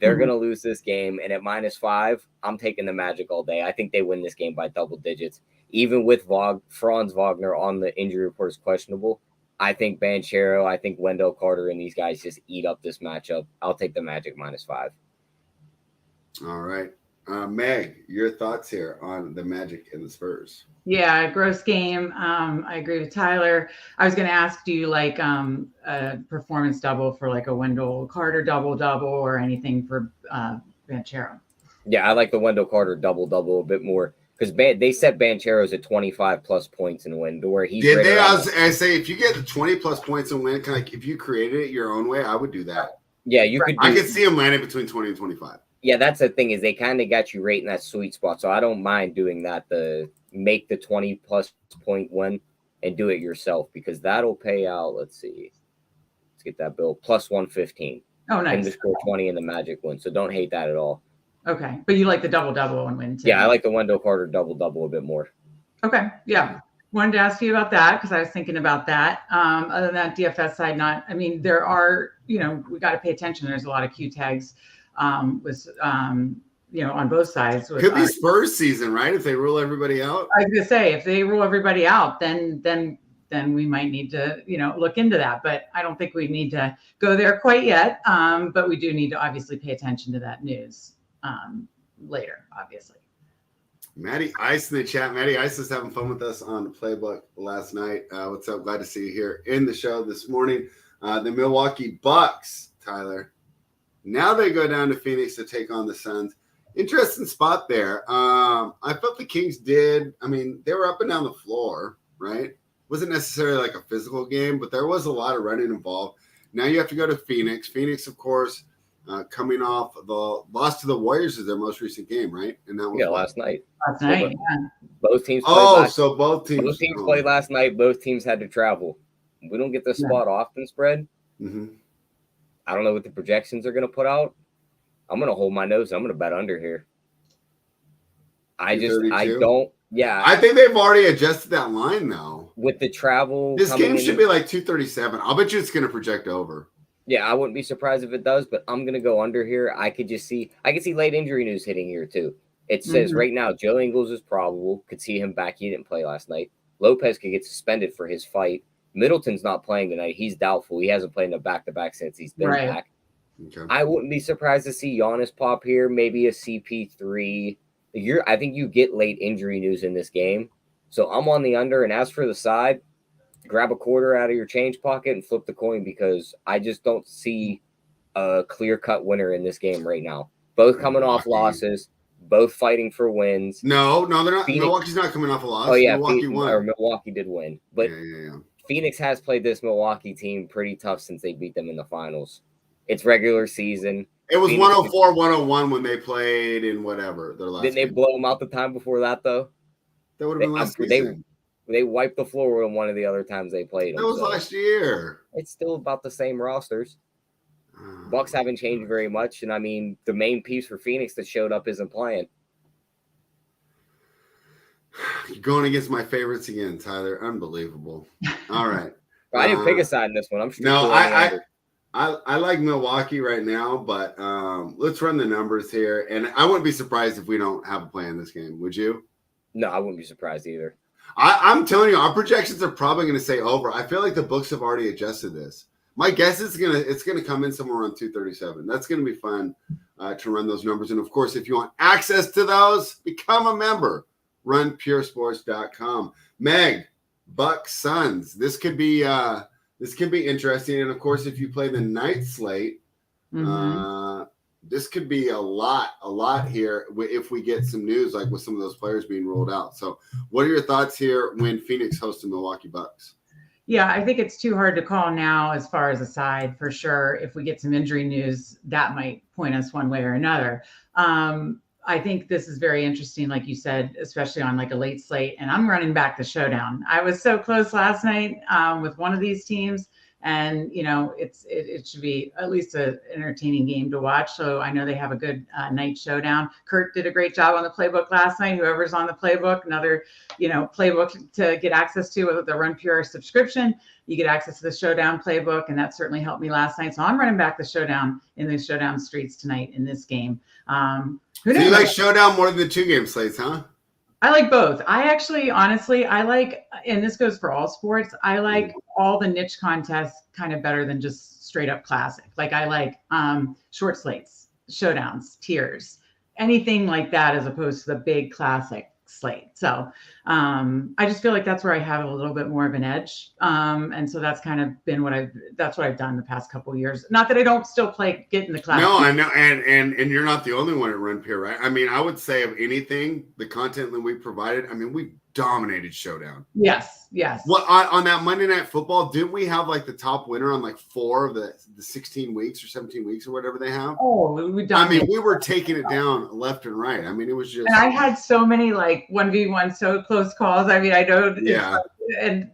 They're going to lose this game. And at -5, I'm taking the Magic all day. I think they win this game by double digits. Even with Franz Wagner on the injury report is questionable. I think Banchero, I think Wendell Carter and these guys just eat up this matchup. I'll take the Magic -5.
All right. Meg, your thoughts here on the Magic and the Spurs?
Yeah, gross game. I agree with Tyler. I was going to ask, do you like a performance double for like a Wendell Carter double or anything for Banchero?
Yeah, I like the Wendell Carter double a bit more because they set Banchero's at 25 plus points in win. Where he
did they? I say if you get 20 plus points in win, kind of if you created it your own way, I would do that.
Yeah, you could.
I could see him landing between 20 and 25.
Yeah, that's the thing is they kind of got you right in that sweet spot. So I don't mind doing that. Make the 20 plus point win and do it yourself because that'll pay out. Let's see. Let's get that bill plus 115.
Oh, nice.
And to score 20 in the Magic win. So don't hate that at all.
Okay. But you like the double and win too.
Yeah, I like the Wendell Carter double a bit more.
Okay. Yeah. Wanted to ask you about that because I was thinking about that. Other than that, DFS side, there are, we got to pay attention. There's a lot of Q tags with on both sides.
Could be Spurs season, right? If they rule everybody out.
I was gonna say if they rule everybody out, then we might need to look into that. But I don't think we need to go there quite yet. But we do need to obviously pay attention to that news later, obviously.
Maddie Ice in the chat. Maddie Ice is having fun with us on the playbook last night. What's up? Glad to see you here in the show this morning. The Milwaukee Bucks, Tyler. Now they go down to Phoenix to take on the Suns. Interesting spot there. I felt the Kings did. They were up and down the floor, right? Wasn't necessarily like a physical game, but there was a lot of running involved. Now you have to go to Phoenix. Phoenix, of course, coming off the loss to the Warriors is their most recent game, right? And that was
last night.
Last night,
Both teams.
Both teams
played last night. Both teams had to travel. We don't get this spot often spread.
Mm-hmm.
I don't know what the projections are going to put out. I'm going to hold my nose. I'm going to bet under here. I don't. Yeah.
I think they've already adjusted that line now.
With the travel.
This game should be like 237. I'll bet you it's going to project over.
Yeah, I wouldn't be surprised if it does, but I'm going to go under here. I could see late injury news hitting here too. It says right now, Joe Ingles is probable. Could see him back. He didn't play last night. Lopez could get suspended for his fight. Middleton's not playing tonight. He's doubtful. He hasn't played in a back-to-back since he's been back.
Okay.
I wouldn't be surprised to see Giannis pop here, maybe a CP3. I think you get late injury news in this game. So I'm on the under. And as for the side, grab a quarter out of your change pocket and flip the coin because I just don't see a clear-cut winner in this game right now. Both coming off losses, both fighting for wins.
No, they're not. Milwaukee's not coming off a loss.
Oh, yeah.
Milwaukee won.
Milwaukee did win. But Phoenix has played this Milwaukee team pretty tough since they beat them in the finals. It's regular season.
It was 104-101 when they played in whatever their last.
Didn't they blow them out the time before that though?
That would have been last season.
They wiped the floor with one of the other times they played.
That was last year.
It's still about the same rosters. Bucks haven't changed very much, and the main piece for Phoenix that showed up isn't playing.
You're going against my favorites again, Tyler. Unbelievable. All right.
I didn't pick a side in this one.
I like Milwaukee right now, but let's run the numbers here. And I wouldn't be surprised if we don't have a play in this game. Would you?
No, I wouldn't be surprised either.
I'm telling you, our projections are probably going to say over. I feel like the books have already adjusted this. My guess is it's gonna come in somewhere around 237. That's going to be fun to run those numbers. And of course, if you want access to those, become a member. RunPureSports.com. Meg, Buck, Suns. This could be interesting. And of course, if you play the night slate, this could be a lot here if we get some news, like with some of those players being rolled out. So what are your thoughts here when Phoenix hosts the Milwaukee Bucks?
Yeah, I think it's too hard to call now as far as a side for sure. If we get some injury news, that might point us one way or another. I think this is very interesting, like you said, especially on like a late slate. And I'm running back the showdown. I was so close last night with one of these teams. And, it should be at least an entertaining game to watch. So I know they have a good night showdown. Kurt did a great job on the playbook last night. Whoever's on the playbook, another, playbook to get access to with the Run Pure subscription. You get access to the showdown playbook. And that certainly helped me last night. So I'm running back the showdown in the showdown streets tonight in this game.
So you like showdown more than the 2-game slates, huh?
I like both. I actually, honestly, and this goes for all sports, I like all the niche contests kind of better than just straight up classic. Like I like short slates, showdowns, tiers. anything like that as opposed to the big classic slate. So I just feel like that's where I have a little bit more of an edge. And so that's kind of been what I've done the past couple of years. Not that I don't still get in the class.
No, I know. And you're not the only one at Run Pier, right? I mean, I would say of anything, the content that we provided, I mean, we dominated Showdown.
Yes.
Well, on that Monday Night Football, didn't we have like the top winner on like 4 of the 16 weeks or 17 weeks or whatever they have?
Oh,
we were taking it down left and right. I mean, it was just.
And I had so many like 1v1 so close calls. I mean, I know.
Yeah.
And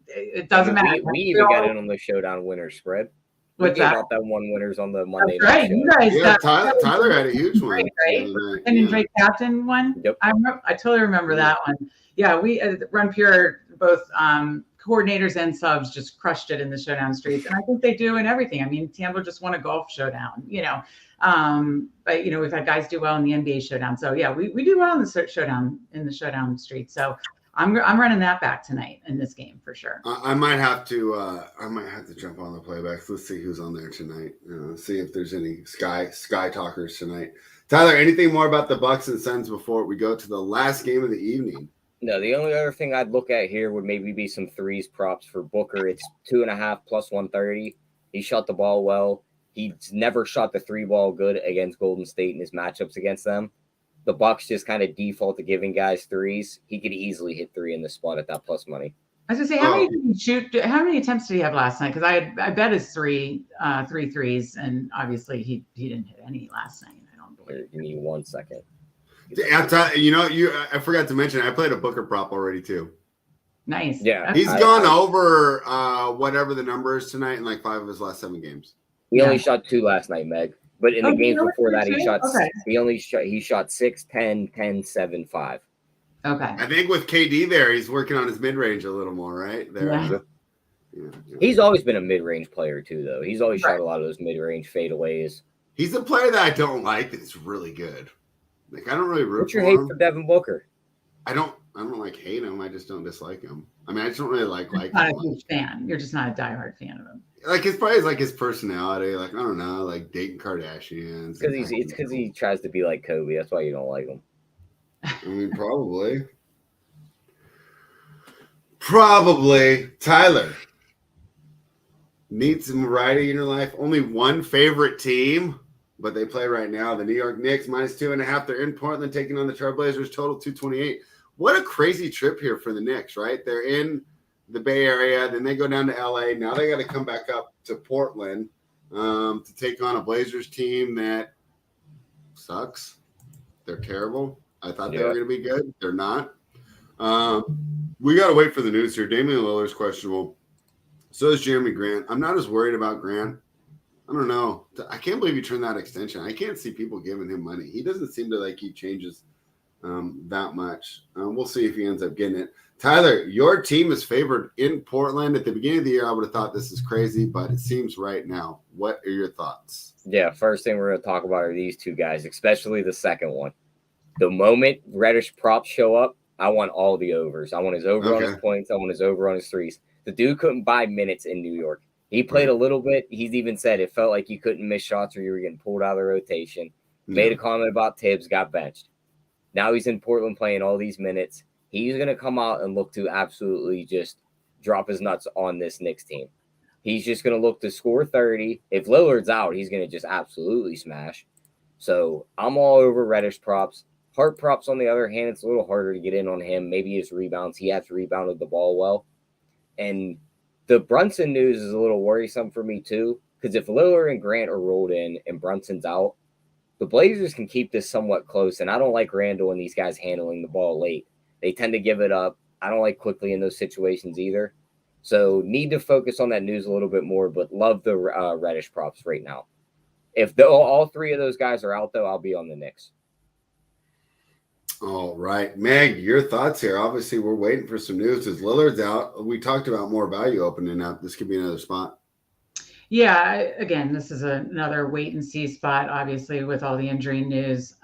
it doesn't matter.
We even got in on the Showdown winner spread.
What's that?
Out that one winners on the Monday
night. Right, you guys.
Yeah, Tyler had a huge one.
Right? And Drake Captain one.
Yep.
I totally remember that one. Yeah, we at Run Pure, both coordinators and subs just crushed it in the Showdown streets, and I think they do in everything. I mean, Tambo just won a golf showdown, but we've had guys do well in the NBA Showdown. So yeah, we do well in the Showdown streets. So I'm running that back tonight in this game for sure.
I might have to jump on the playbacks. Let's see who's on there tonight. See if there's any sky talkers tonight. Tyler, anything more about the Bucks and Suns before we go to the last game of the evening?
No, the only other thing I'd look at here would maybe be some threes props for Booker. It's 2.5 plus 130. He shot the ball well. He's never shot the 3-ball good against Golden State in his matchups against them. The Bucks just kind of default to giving guys threes. He could easily hit 3 in the spot at that plus money.
I was gonna say, how many attempts did he have last night? Because I bet his three threes, and obviously he didn't hit any last night. I don't believe.
Give me 1 second.
I forgot to mention, I played a Booker prop already too.
Nice.
Yeah.
He's gone over whatever the number is tonight in like 5 of his last 7 games.
He only shot 2 last night, Meg. But in the games before that, he shot 6, 10, 10, 7, 5.
Okay.
I think with KD there, he's working on his mid-range a little more, right? There.
Yeah.
He's always been a mid-range player too, though. He's always shot a lot of those mid-range fadeaways.
He's a player that I don't like that's really good. Like, I don't really root
What's your hate for Devin Booker?
I don't like hate him. I just don't dislike him. I mean, I just don't really like him.
Not a huge fan. You're just not a diehard fan of him.
Like, it's probably like his personality. Like, I don't know, like dating Kardashians.
It's because he tries to be like Kobe. That's why you don't like him.
I mean, probably. Tyler, need some variety in your life. Only one favorite team, but they play right now. The New York Knicks minus 2.5. They're in Portland taking on the Trailblazers. Total 228. What a crazy trip here for the Knicks, right? They're in the Bay Area, then they go down to LA. Now they got to come back up to Portland to take on a Blazers team that sucks. They're terrible. I thought they were going to be good. They're not. We got to wait for the news here. Damian Lillard's questionable. So is Jeremy Grant. I'm not as worried about Grant. I don't know. I can't believe he turned that extension. I can't see people giving him money. He doesn't seem to like he changes that much. We'll see if he ends up getting it. Tyler, your team is favored in Portland. At the beginning of the year, I would have thought this is crazy, but it seems right now. What are your thoughts?
Yeah, first thing we're going to talk about are these two guys, especially the second one. The moment Reddish props show up, I want all the overs. I want his over on his points. I want his over on his threes. The dude couldn't buy minutes in New York. He played a little bit. He's even said it felt like you couldn't miss shots or you were getting pulled out of the rotation. Made a comment about Tibbs, got benched. Now he's in Portland playing all these minutes. He's going to come out and look to absolutely just drop his nuts on this Knicks team. He's just going to look to score 30. If Lillard's out, he's going to just absolutely smash. So I'm all over Reddish props. Hart props, on the other hand, it's a little harder to get in on him. Maybe his rebounds. He has rebounded the ball well. And the Brunson news is a little worrisome for me too, because if Lillard and Grant are rolled in and Brunson's out, the Blazers can keep this somewhat close. And I don't like Randall and these guys handling the ball late. They tend to give it up. I don't like quickly in those situations either. So need to focus on that news a little bit more, but love the Reddish props right now. If all three of those guys are out, though, I'll be on the Knicks.
All right. Meg, your thoughts here. Obviously, we're waiting for some news. As Lillard's out, we talked about more value opening up. This could be another spot.
Yeah, again, this is another wait and see spot, obviously, with all the injury news.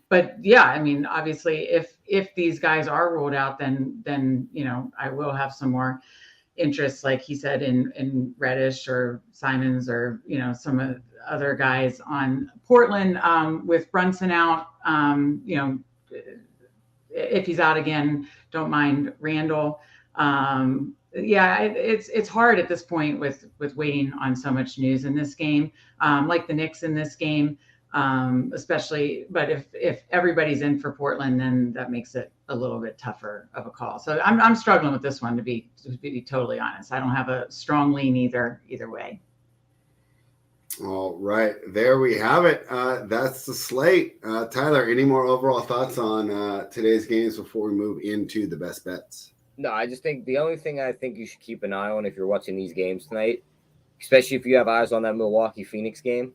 But yeah, I mean, obviously, if these guys are ruled out, then I will have some more interest, like he said, in Reddish or Simons or, some other guys on Portland with Brunson out. If he's out again, don't mind Randall. It's hard at this point with waiting on so much news in this game, like the Knicks in this game, especially. But if everybody's in for Portland, then that makes it a little bit tougher of a call. So I'm struggling with this one, to be totally honest. I don't have a strong lean either way.
All right, there we have it. That's the slate. Tyler, any more overall thoughts on today's games before we move into the best bets?
No, I just think the only thing I think you should keep an eye on if you're watching these games tonight, especially if you have eyes on that Milwaukee-Phoenix game,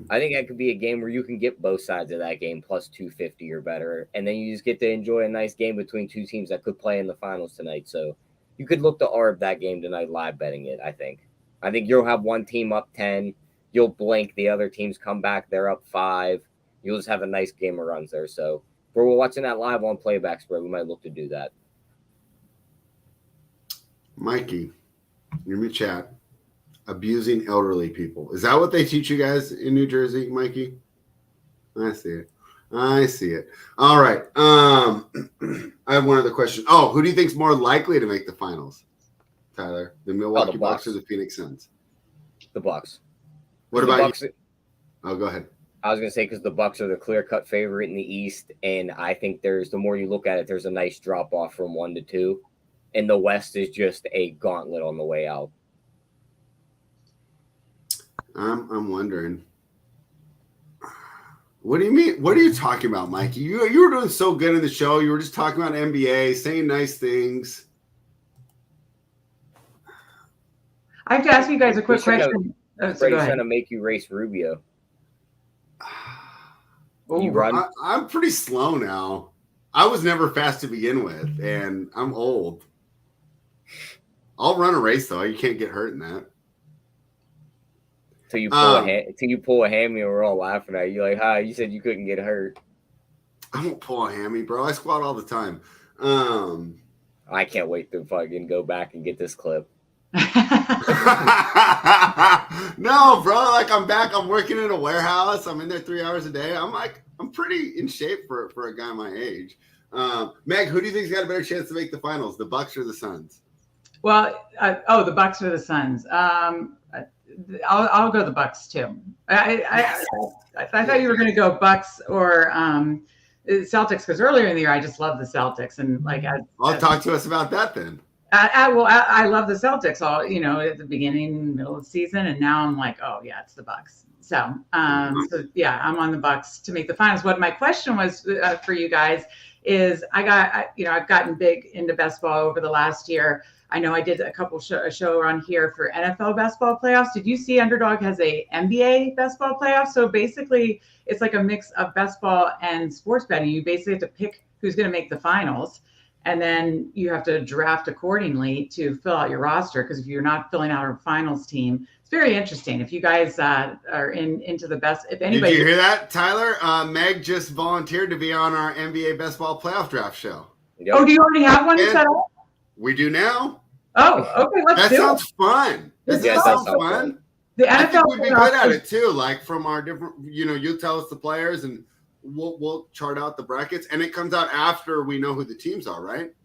I think that could be a game where you can get both sides of that game plus 250 or better, and then you just get to enjoy a nice game between two teams that could play in the finals tonight. So you could look to arb that game tonight live betting it, I think. I think you'll have one team up 10. You'll blink. The other teams come back. They're up 5. You'll just have a nice game of runs there. So if we're watching that live on playback spread, we might look to do that.
Mikey, you're in the chat. Abusing elderly people. Is that what they teach you guys in New Jersey, Mikey? I see it. All right. I have one other question. Oh, who do you think's more likely to make the finals, Tyler? The Milwaukee Bucks or the Phoenix Suns?
The Bucks.
What about you? Oh, go ahead.
I was going to say because the Bucks are the clear-cut favorite in the East, and I think the more you look at it, there's a nice drop-off from 1 to 2, and the West is just a gauntlet on the way out.
I'm wondering. What do you mean? What are you talking about, Mikey? You were doing so good in the show. You were just talking about NBA, saying nice things.
I have to ask you guys a quick question.
Brady's trying to make you race Rubio.
You run? I'm pretty slow now. I was never fast to begin with, and I'm old. I'll run a race, though. You can't get hurt in that.
Till you pull a hammy, and we're all laughing at you. Like, hi, you said you couldn't get hurt.
I won't pull a hammy, bro. I squat all the time.
I can't wait to fucking go back and get this clip.
No, bro. Like, I'm back. I'm working in a warehouse. I'm in there 3 hours a day. I'm pretty in shape for a guy my age. Meg, who do you think's got a better chance to make the finals, the Bucks or the Suns?
Well, the Bucks or the Suns. I'll go the Bucks too. I thought you were going to go Bucks or Celtics because earlier in the year I just loved the Celtics and
talk to us about that then.
I love the Celtics all at the beginning, middle of the season, and now I'm like, oh yeah, it's the Bucks. So I'm on the Bucks to make the finals. What my question was for you guys is I've gotten big into best ball over the last year. I know I did a couple show on here for NFL best ball playoffs. Did you see Underdog has a NBA best ball playoff? So basically it's like a mix of best ball and sports betting. You basically have to pick who's going to make the finals. And then you have to draft accordingly to fill out your roster. Because if you're not filling out a finals team, it's very interesting. If you guys are into the best, if anybody.
Did you hear that, Tyler? Meg just volunteered to be on our NBA best ball playoff draft show.
Yep.
Oh, do you already have one set up?
We do now.
Oh, okay.
That sounds fun. That sounds fun.
The NFL
I think we'd be good at it too. Like from our different, you tell us the players and we'll chart out the brackets, and it comes out after we know who the teams are, right?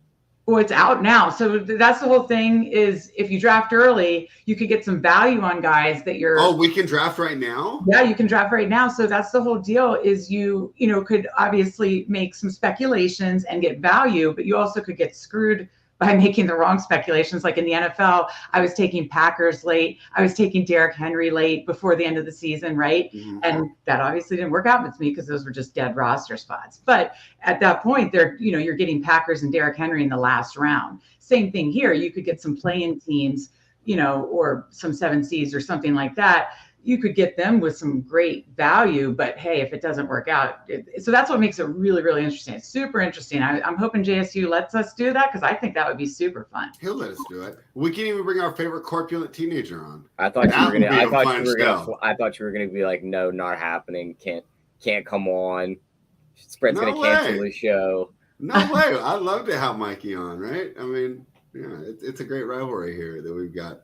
Well, it's out now. So that's the whole thing is if you draft early, you could get some value on guys that you're.
Oh, we can draft right now?
Yeah, you can draft right now. So that's the whole deal is you could obviously make some speculations and get value, but you also could get screwed by making the wrong speculations. Like in the NFL, I was taking Packers late. I was taking Derrick Henry late before the end of the season, right? Mm-hmm. And that obviously didn't work out with me because those were just dead roster spots. But at that point, you're getting Packers and Derrick Henry in the last round. Same thing here. You could get some play-in teams, or some 7 seeds or something like that. You could get them with some great value, but hey, if it doesn't work out. So that's what makes it really, really interesting. It's super interesting. I'm hoping JSU lets us do that because I think that would be super fun.
He'll let us do it. We can even bring our favorite corpulent teenager on.
I thought you were gonna be like, no, not happening. Can't come on. Spread's gonna cancel the show.
No way. I'd love to have Mikey on, right? I mean, Yeah, it's a great rivalry here that we've got.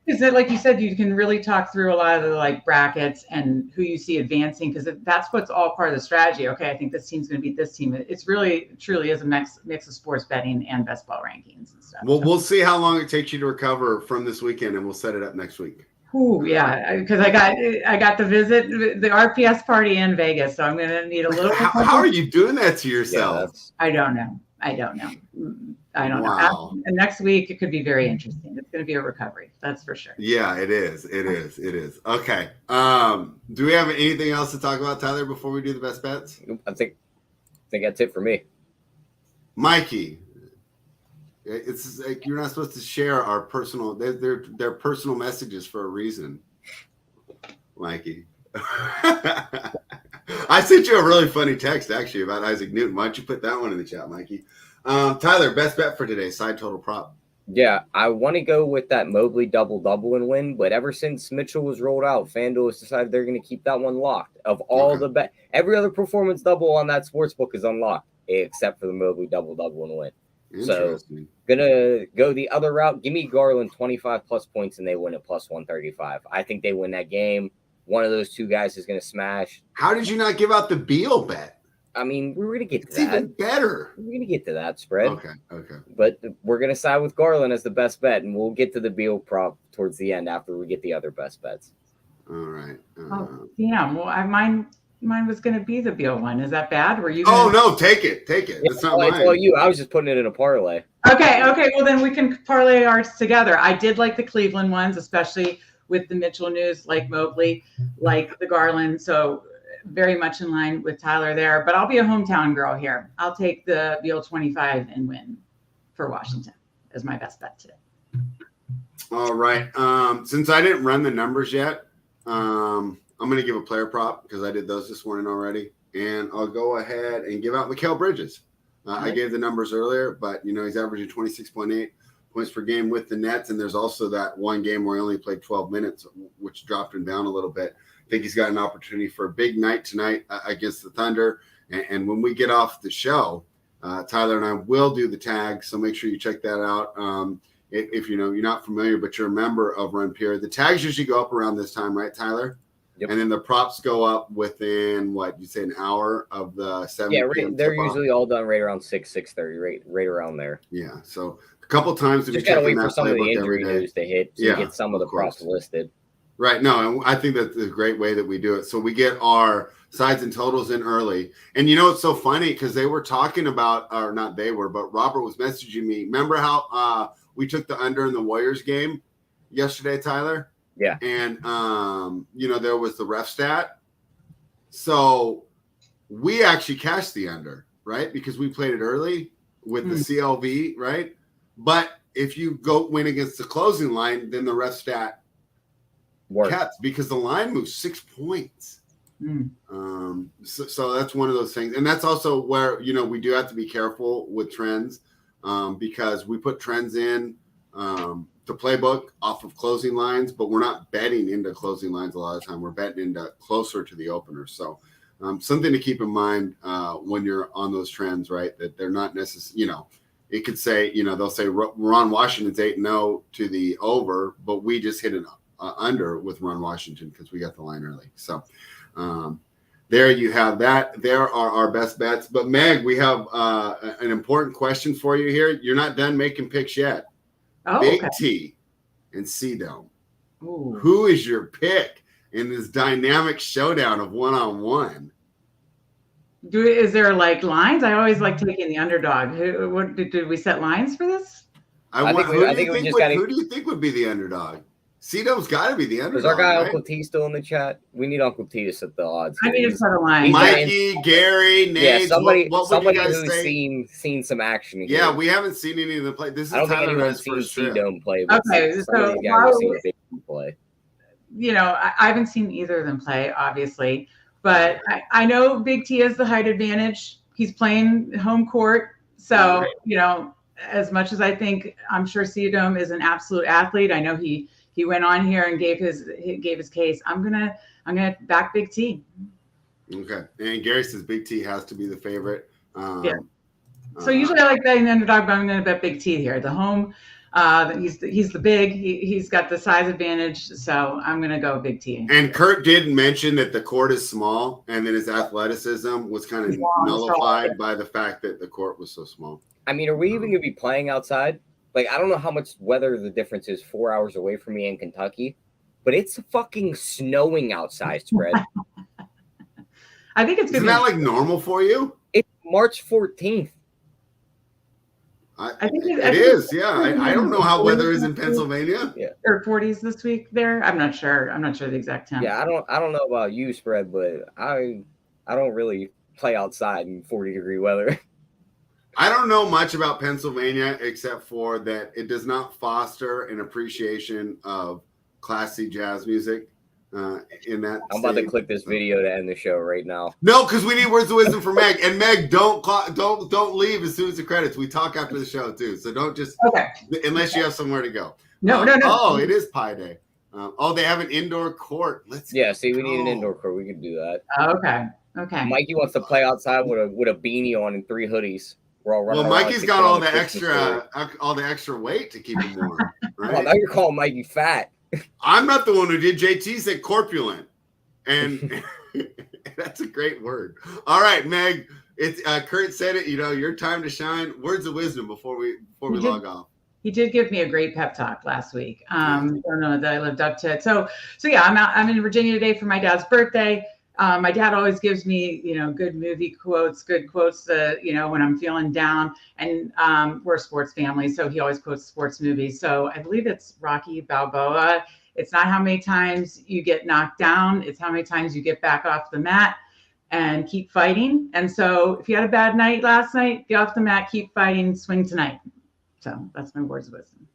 Is it like you said, you can really talk through a lot of the like brackets and who you see advancing, because that's what's all part of the strategy. Okay, I think this team's going to beat this team. It's really truly is a mix of sports betting and best ball rankings and stuff.
Well, we'll see how long it takes you to recover from this weekend, and we'll set it up next week.
Ooh, yeah, because I got to visit the RPS party in Vegas, so I'm going to need a little.
How are you doing that to yourself?
Yeah, I don't know.
Wow.
And next week it could be very interesting. It's going to be a recovery, that's for sure.
Yeah, it is. Okay. Do we have anything else to talk about, Tyler, before we do the best bets?
I think that's it for me.
Mikey, it's like you're not supposed to share our personal. They're personal messages for a reason. Mikey, I sent you a really funny text actually about Isaac Newton. Why don't you put that one in the chat, Mikey? Tyler, best bet for today, side total prop.
Yeah, I want to go with that Mobley double and win, but ever since Mitchell was rolled out, FanDuel has decided they're going to keep that one locked. Of all the bet, every other performance double on that sports book is unlocked except for the Mobley double and win. So gonna go the other route. Give me Garland 25 plus points and they win at plus 135. I think they win that game. One of those two guys is going to smash.
How did you not give out the Beal bet?
I mean, we're going to get to
that. It's even better.
We're going to get to that spread.
Okay.
But we're going to side with Garland as the best bet, and we'll get to the Beal prop towards the end after we get the other best bets.
All right.
Yeah. Well, mine was going to be the Beal one. Is that bad? Were you?
Oh no, take it. It's not mine.
Well, I was just putting it in a parlay.
Okay. Well, then we can parlay ours together. I did like the Cleveland ones, especially with the Mitchell news, like Mobley, like the Garland. So very much in line with Tyler there. But I'll be a hometown girl here. I'll take the Beal 25 and win for Washington as my best bet today.
All right. Since I didn't run the numbers yet, I'm going to give a player prop because I did those this morning already. And I'll go ahead and give out Mikal Bridges. I gave the numbers earlier, but, he's averaging 26.8 points per game with the Nets. And there's also that one game where he only played 12 minutes, which dropped him down a little bit. I think he's got an opportunity for a big night tonight against the Thunder. And when we get off the show, Tyler and I will do the tag. So make sure you check that out. If you're not familiar, but you're a member of Run Pure, the tags usually go up around this time, right, Tyler?
Yep.
And then the props go up within you say an hour of the 7 p.m.
They're usually all done right around 6:30, right around there.
Yeah. So a couple times
just gotta wait for some of the injury news to hit so you get some of the props listed.
Right. No, and I think that's a great way that we do it. So we get our sides and totals in early. And it's so funny because they were talking about, or not they were, but Robert was messaging me. Remember how we took the under in the Warriors game yesterday, Tyler?
Yeah.
And, there was the ref stat. So we actually cashed the under, right? Because we played it early with the CLV, right? But if you go win against the closing line, then the ref stat kept because the line moves 6 points. So that's one of those things. And that's also where, we do have to be careful with trends because we put trends in the playbook off of closing lines, but we're not betting into closing lines a lot of the time. We're betting into closer to the opener. So something to keep in mind when you're on those trends, right? That they're not necessarily, it could say, they'll say Ron Washington's 8-0 to the over, but we just hit an under with Ron Washington because we got the line early. So there you have that. There are our best bets. But Meg, we have an important question for you here. You're not done making picks yet.
Oh,
Big T and C-Dome. Who is your pick in this dynamic showdown of one-on-one?
Is there lines? I always like taking the underdog. Did we set lines for this?
Who do you think would be the underdog? C-Dome's got to be the underdog.
Is our guy
right?
Uncle T still in the chat? We need Uncle T to set the odds.
I need to set a line.
Mikey, Gary, Nate.
Yeah, somebody
who's
seen some action. Here.
Yeah, we haven't seen any of them play. This is
I don't think
Tyler
anyone's seen C-Dome play.
Okay, so
Big T play.
I haven't seen either of them play, obviously, but I know Big T has the height advantage. He's playing home court, so as much as I'm sure C-Dome is an absolute athlete. I know he went on here and gave his case. I'm gonna back Big T.
Okay, and Gary says Big T has to be the favorite.
Yeah. So usually I like betting the underdog, but I'm going to bet Big T here. The home, he's the big. He's got the size advantage, so I'm going to go Big T.
And Kurt did mention that the court is small, and then his athleticism was kind of nullified by the fact that the court was so small.
I mean, are we even going to be playing outside? Like, I don't know how much weather the difference is 4 hours away from me in Kentucky, but it's fucking snowing outside, spread.
I think it's
Isn't that like normal for you?
It's March 14th.
I think it is. Yeah. I don't know how weather is in Pennsylvania.
Yeah.
Or 40s this week there. I'm not sure. I'm not sure the exact time.
Yeah, I don't know about you, spread, but I don't really play outside in 40-degree weather.
I don't know much about Pennsylvania except for that it does not foster an appreciation of classy jazz music in that
I'm about to click this video to end the show right now.
No, because we need words of wisdom from Meg. And Meg, don't leave as soon as the credits. We talk after the show too, so don't just unless you have somewhere to go.
No.
Oh, it is Pi Day. They have an indoor court.
See, we need an indoor court. We can do that.
Okay.
Mikey wants to play outside with a beanie on and 3 hoodies. We're all running.
Well, Mikey's got all the extra weight to keep him warm. Right?
Oh, now you're calling Mikey fat.
I'm not the one who did. JT said corpulent, and that's a great word. All right, Meg. It's Kurt said it. Your time to shine. Words of wisdom before we log off.
He did give me a great pep talk last week. I don't know that I lived up to it. So yeah, I'm in Virginia today for my dad's birthday. My dad always gives me, good movie quotes, good quotes, when I'm feeling down. And we're a sports family, so he always quotes sports movies. So I believe it's Rocky Balboa. It's not how many times you get knocked down. It's how many times you get back off the mat and keep fighting. And so if you had a bad night last night, get off the mat, keep fighting, swing tonight. So that's my words of wisdom.